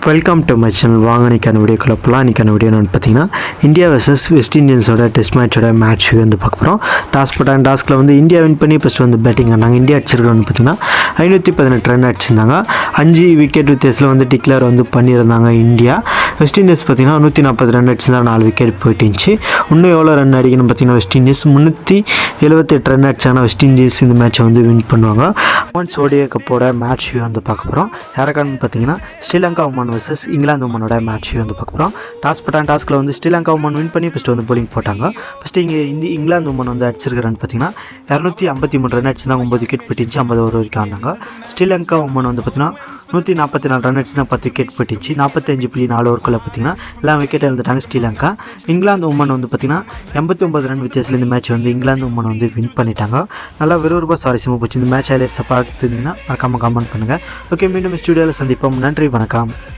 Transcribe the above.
Welcome to my channel. வாங்க இன்றைக்கான வீடியோக்குள்ள போகலாம். இன்றைக்கான வீடியோ என்னென்னு பார்த்தீங்கன்னா, இந்தியா வர்சஸ் வெஸ்ட் இண்டீஸோட டெஸ்ட் மேட்சோட மேட்ச் வந்து பார்க்க போகிறோம். டாஸ் போட்டாங்க. டாஸ்கில் வந்து இந்தியா வின் பண்ணி ஃபஸ்ட்டு வந்து பேட்டிங் ஆனாங்க. இந்தியா அடிச்சிருக்கோன்னு பார்த்தீங்கன்னா 518 ரன் அடிச்சிருந்தாங்க. 5 விக்கெட் வித்தியாசத்தில் வந்து டிக்ளேர் வந்து பண்ணியிருந்தாங்க இந்தியா. வெஸ்ட் இண்டீஸ் பார்த்தீங்கன்னா 140 ரன் அடிச்சிருந்தாங்க. 4 விக்கெட் போயிட்டுச்சு. இன்னும் எவ்வளோ ரன் அடிக்கணும் பார்த்தீங்கன்னா, வெஸ்ட் இண்டீஸ் 378 ரன் அடிச்சாங்கன்னா வெஸ்ட் இண்டீஸ் இந்த மேட்சை வந்து வின் பண்ணுவாங்க. ஒன்ஸ் ஓடிஐ கப்போட மேட்ச் வந்து பார்க்க போகிறோம். யாருக்கான்னு பார்த்தீங்கன்னா, ஸ்ரீலங்கா உமன் வர்சஸ் இங்கிலாந்து உமனோட மேட்ச் வந்து பார்க்க போகிறோம். டாஸ் போட்டாங்க. டாஸ்கில் வந்து ஸ்ரீலங்கா உமன் வின் பண்ணி ஃபஸ்ட்டு வந்து போலிங் போட்டாங்க. ஃபஸ்ட்டு இங்கே இங்கிலாந்து உமன் வந்து அடிச்சிருக்க ரன் பார்த்தீங்கன்னா 253 ரன் அடிச்சிருந்தாங்க. 9 விக்கெட் போயிட்டுச்சு. 50 ஓவர் வரைக்கும் ஆனாங்க. ஸ்ரீலங்கா உமன் வந்து பார்த்தீங்கன்னா 144 ரன் அடிச்சுனா 10 விக்கெட் போயிட்டுச்சு. 45.4 ஓவருக்குள்ளே பார்த்தீங்கன்னா எல்லாம் விக்கெட் எழுந்துட்டாங்க ஸ்ரீலங்கா. இங்கிலாந்து உமன் வந்து பார்த்தீங்கன்னா 89 ரன் வித்தியாசத்தில் இந்த மேட்ச் வந்து இங்கிலாந்து உமன் வந்து வின் பண்ணிட்டாங்க. நல்லா விறுவிறுப்பாக சுவாரஸ்யமாக போச்சு. இந்த மேட்ச் ஹைலைட்ஸை பார்த்துருந்தீங்கன்னா மறக்காமல் கமெண்ட் பண்ணுங்கள். ஓகே, மீண்டும் ஸ்டுடியோவில் சந்திப்போம். நன்றி, வணக்கம்.